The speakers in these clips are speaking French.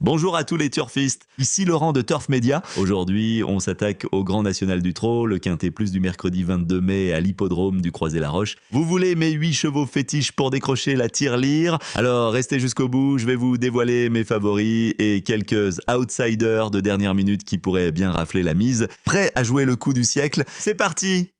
Bonjour à tous les turfistes, ici Laurent de Turf Media. Aujourd'hui, on s'attaque au Grand National du Trot, le Quintet Plus du mercredi 22 mai à l'hippodrome du Croisé-la-Roche. Vous voulez mes 8 chevaux fétiches pour décrocher la tirelire? Alors restez jusqu'au bout, je vais vous dévoiler mes favoris et quelques outsiders de dernière minute qui pourraient bien rafler la mise. Prêts à jouer le coup du siècle? C'est parti!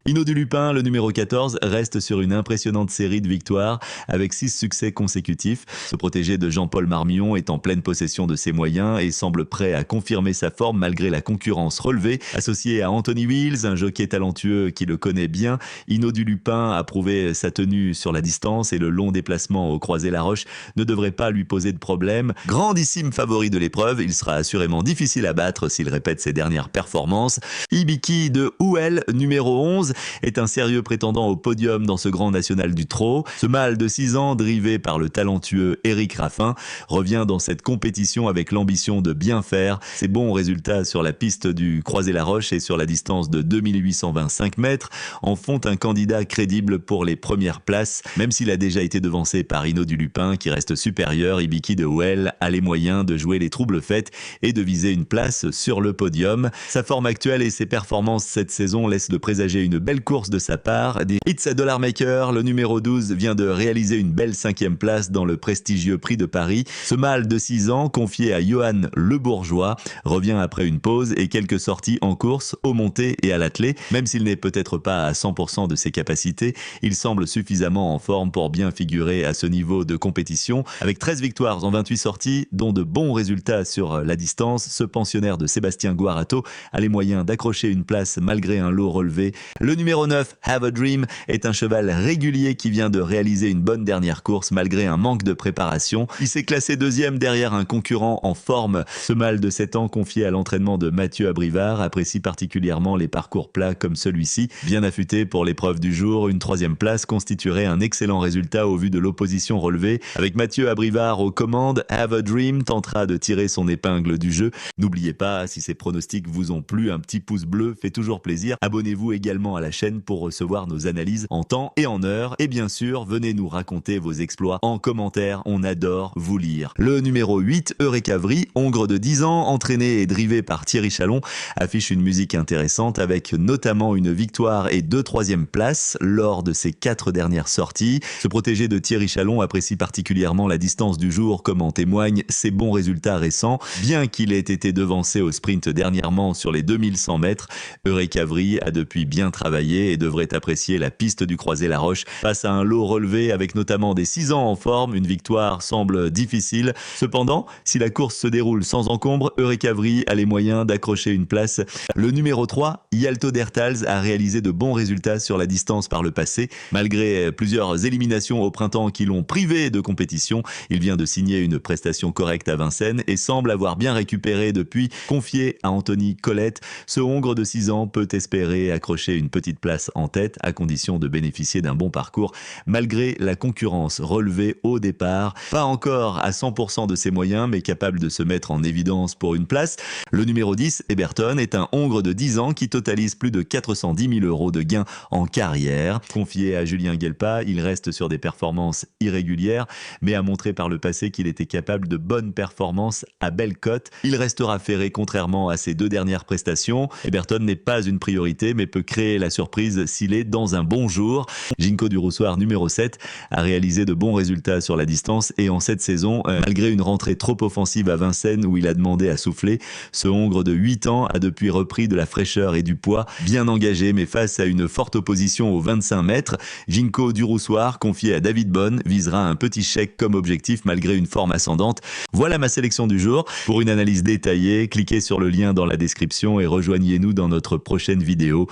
Hinault du Lupin, le numéro 14, reste sur une impressionnante série de victoires avec 6 succès consécutifs. Ce protégé de Jean-Paul Marmion est en pleine possession de ses moyens et semble prêt à confirmer sa forme malgré la concurrence relevée. Associé à Anthony Wills, un jockey talentueux qui le connaît bien, Hinault du Lupin a prouvé sa tenue sur la distance et le long déplacement au Croisé-la-Roche ne devrait pas lui poser de problème. Grandissime favori de l'épreuve, il sera assurément difficile à battre s'il répète ses dernières performances. Ibiki de Houel, numéro 11, est un sérieux prétendant au podium dans ce Grand National du Trot. Ce mâle de 6 ans, drivé par le talentueux Éric Raffin, revient dans cette compétition avec l'ambition de bien faire. Ses bons résultats sur la piste du Croisé-la-Roche et sur la distance de 2825 mètres en font un candidat crédible pour les premières places. Même s'il a déjà été devancé par Hinault du Lupin, qui reste supérieur, Ibiki de Houel a les moyens de jouer les troubles faites et de viser une place sur le podium. Sa forme actuelle et ses performances cette saison laissent de présager une belle course de sa part. Des hits à Dollar Maker, le numéro 12 vient de réaliser une belle 5e place dans le prestigieux Prix de Paris. Ce mâle de 6 ans, confié à Johan Le Bourgeois, revient après une pause et quelques sorties en course, au monté et à l'attelé. Même s'il n'est peut-être pas à 100% de ses capacités, il semble suffisamment en forme pour bien figurer à ce niveau de compétition. Avec 13 victoires en 28 sorties, dont de bons résultats sur la distance, ce pensionnaire de Sébastien Guarato a les moyens d'accrocher une place malgré un lot relevé. Le numéro 9, Have a Dream, est un cheval régulier qui vient de réaliser une bonne dernière course malgré un manque de préparation. Il s'est classé 2e derrière un concurrent en forme. Ce mâle de 7 ans confié à l'entraînement de Mathieu Abrivard apprécie particulièrement les parcours plats comme celui-ci. Bien affûté pour l'épreuve du jour, une 3e place constituerait un excellent résultat au vu de l'opposition relevée. Avec Mathieu Abrivard aux commandes, Have a Dream tentera de tirer son épingle du jeu. N'oubliez pas, si ces pronostics vous ont plu, un petit pouce bleu fait toujours plaisir. Abonnez-vous également à la chaîne pour recevoir nos analyses en temps et en heure. Et bien sûr, venez nous raconter vos exploits en commentaire, on adore vous lire. Le numéro 8, Eureka Vry, hongre de 10 ans, entraîné et drivé par Thierry Chalon, affiche une musique intéressante avec notamment une victoire et 2 3e places lors de ses 4 dernières sorties. Ce protégé de Thierry Chalon apprécie particulièrement la distance du jour comme en témoignent ses bons résultats récents. Bien qu'il ait été devancé au sprint dernièrement sur les 2100 mètres, Eureka Vry a depuis bien travaillé et devrait apprécier la piste du Croisé-la-Roche face à un lot relevé avec notamment des 6 ans en forme. Une victoire semble difficile. Cependant, si la course se déroule sans encombre, Eureka Vry a les moyens d'accrocher une place. Le numéro 3, Yalto Dertals, a réalisé de bons résultats sur la distance par le passé. Malgré plusieurs éliminations au printemps qui l'ont privé de compétition, il vient de signer une prestation correcte à Vincennes et semble avoir bien récupéré depuis. Confié à Anthony Colette, ce hongre de 6 ans peut espérer accrocher une petite place en tête à condition de bénéficier d'un bon parcours malgré la concurrence relevée au départ. Pas encore à 100% de ses moyens mais capable de se mettre en évidence pour une place. Le numéro 10, Eberton, est un hongre de 10 ans qui totalise plus de 410 000 € de gains en carrière. Confié à Julien Guelpa, il reste sur des performances irrégulières mais a montré par le passé qu'il était capable de bonnes performances à belle cote. Il restera ferré contrairement à ses 2 dernières prestations. Eberton n'est pas une priorité mais peut créer la surprise s'il est dans un bon jour. Ginko du Roussoir, numéro 7, a réalisé de bons résultats sur la distance et en cette saison, malgré une rentrée trop offensive à Vincennes où il a demandé à souffler, ce hongre de 8 ans a depuis repris de la fraîcheur et du poids. Bien engagé mais face à une forte opposition aux 25 mètres, Ginko du Roussoir, confié à David Bonne, visera un petit chèque comme objectif malgré une forme ascendante. Voilà ma sélection du jour. Pour une analyse détaillée, cliquez sur le lien dans la description et rejoignez-nous dans notre prochaine vidéo.